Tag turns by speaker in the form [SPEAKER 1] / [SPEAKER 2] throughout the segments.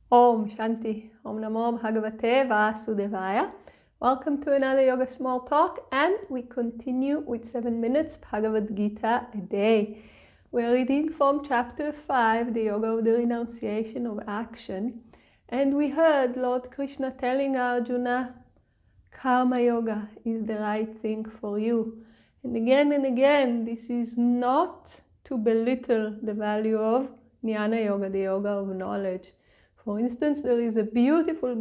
[SPEAKER 1] Om Shanti, Om Namo Bhagavate Vasudevaya. Welcome to another Yoga Small Talk, and we continue with 7 minutes Bhagavad Gita a day. We're reading from chapter 5, the Yoga of the Renunciation of Action, and we heard Lord Krishna telling Arjuna, Karma Yoga is the right thing for you. And again, this is not to belittle the value of Jnana Yoga, the Yoga of knowledge. For instance, there is a beautiful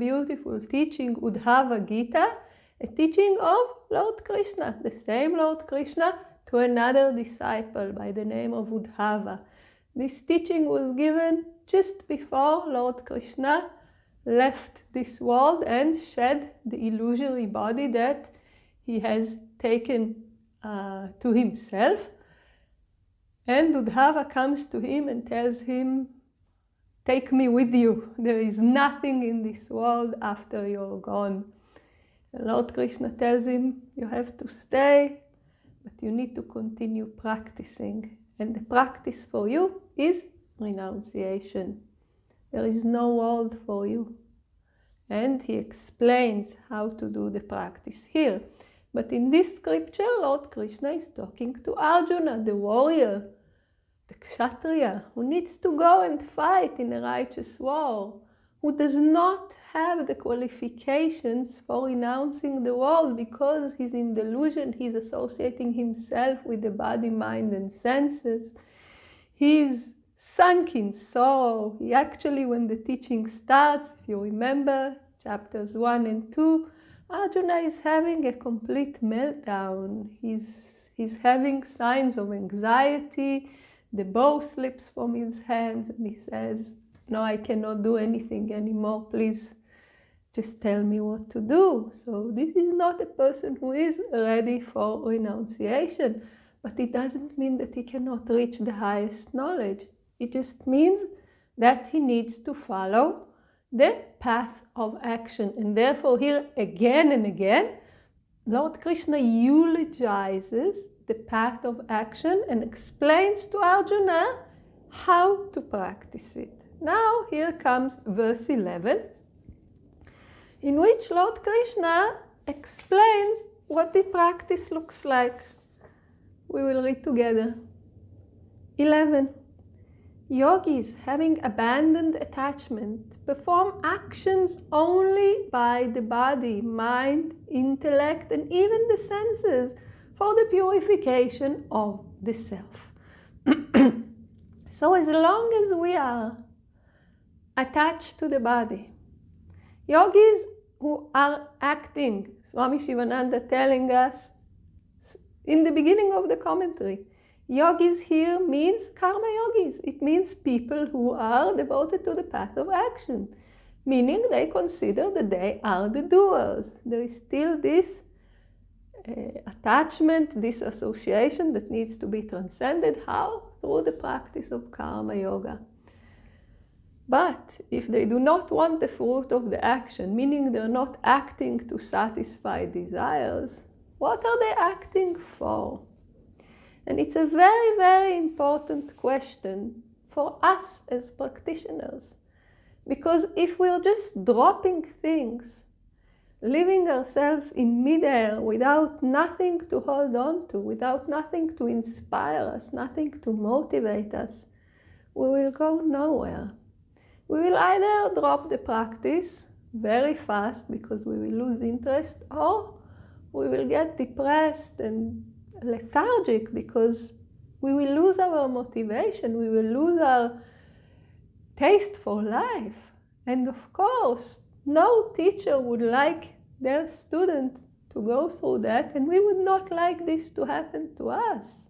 [SPEAKER 1] teaching, Bhagavad Gita, a teaching of Lord Krishna, the same Lord Krishna, to another disciple by the name of Uddhava. This teaching was given just before Lord Krishna left this world and shed the illusory body that he has taken to himself. And Uddhava comes to him and tells him, take me with you. There is nothing in this world after you're gone. And Lord Krishna tells him, you have to stay, but you need to continue practicing. And the practice for you is renunciation. There is no world for you. And he explains how to do the practice here. But in this scripture, Lord Krishna is talking to Arjuna, the warrior, the kshatriya, who needs to go and fight in a righteous war, who does not have the qualifications for renouncing the world because he's in delusion, he's associating himself with the body, mind, and senses. He's sunk in sorrow. He actually, when the teaching starts, if you remember, chapters 1 and 2, Arjuna is having a complete meltdown. He's having signs of anxiety. The bow slips from his hands and he says, no, I cannot do anything anymore. Please just tell me what to do. So this is not a person who is ready for renunciation, but it doesn't mean that he cannot reach the highest knowledge. It just means that he needs to follow the path of action. And therefore here again and again, Lord Krishna eulogizes the path of action and explains to Arjuna how to practice it. Now here comes verse 11, in which Lord Krishna explains what the practice looks like. We will read together. 11. Yogis, having abandoned attachment, perform actions only by the body, mind, intellect, and even the senses for the purification of the self. So as long as we are attached to the body, yogis who are acting, Swami Shivananda telling us in the beginning of the commentary, yogis here means karma yogis. It means people who are devoted to the path of action, meaning they consider that they are the doers. There is still this attachment, this association that needs to be transcended. How? Through the practice of karma yoga. But if they do not want the fruit of the action, meaning they're not acting to satisfy desires, what are they acting for? And it's a very important question for us as practitioners. Because if we're just dropping things, leaving ourselves in midair without nothing to hold on to, without nothing to inspire us, nothing to motivate us, we will go nowhere. We will either drop the practice very fast because we will lose interest, or we will get depressed and lethargic because we will lose our motivation, we will lose our taste for life. And of course, no teacher would like their student to go through that, and we would not like this to happen to us.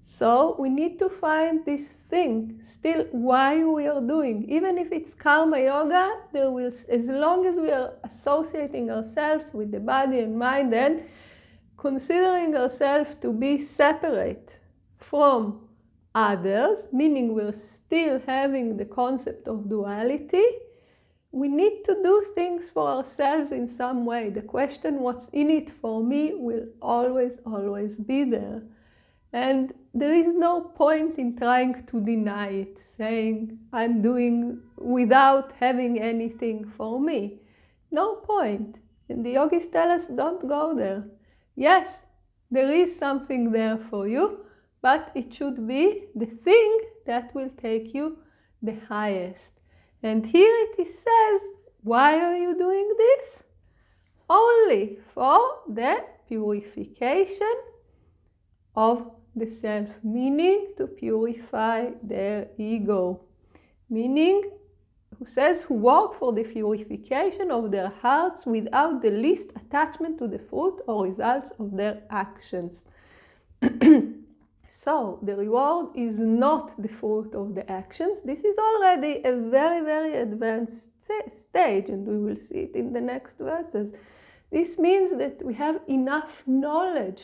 [SPEAKER 1] So we need to find this thing still why we are doing. Even if it's karma yoga, there will, as long as we are associating ourselves with the body and mind and considering ourselves to be separate from others, meaning we're still having the concept of duality, we need to do things for ourselves in some way. The question, what's in it for me, will always be there. And there is no point in trying to deny it, saying, I'm doing without having anything for me. No point. And the yogis tell us, don't go there. Yes, there is something there for you, but it should be the thing that will take you the highest. And here it is says, why are you doing this? Only for the purification of the self, meaning to purify their ego. Meaning, who says, who work for the purification of their hearts without the least attachment to the fruit or results of their actions. So, the reward is not the fruit of the actions. This is already a very, very advanced stage, and we will see it in the next verses. This means that we have enough knowledge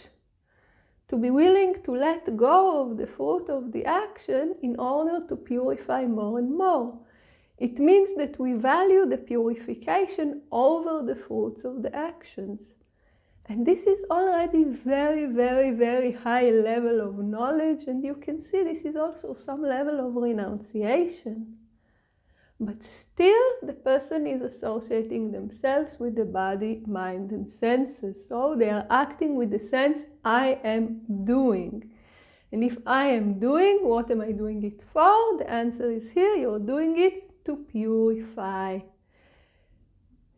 [SPEAKER 1] to be willing to let go of the fruit of the action in order to purify more and more. It means that we value the purification over the fruits of the actions. And this is already very, very, very high level of knowledge, and you can see this is also some level of renunciation. But still, the person is associating themselves with the body, mind, and senses. So they are acting with the sense, I am doing. And if I am doing, what am I doing it for? The answer is here, you're doing it to purify.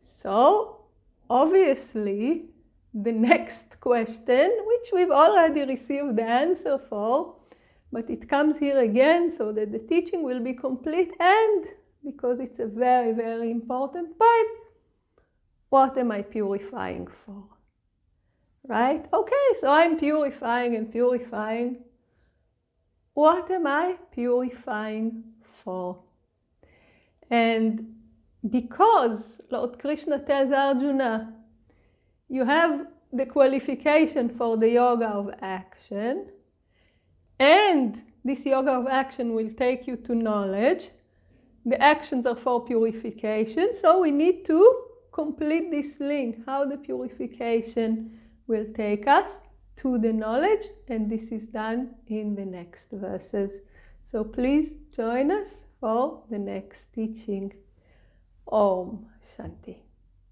[SPEAKER 1] So, obviously, the next question, which we've already received the answer for, but it comes here again so that the teaching will be complete, and because it's a very, very important point, what am I purifying for? Right? Okay, so I'm purifying and purifying. What am I purifying for? And because Lord Krishna tells Arjuna, you have the qualification for the yoga of action, and this yoga of action will take you to knowledge. The actions are for purification, so we need to complete this link, how the purification will take us to the knowledge, and this is done in the next verses. So please join us for the next teaching. Om Shanti.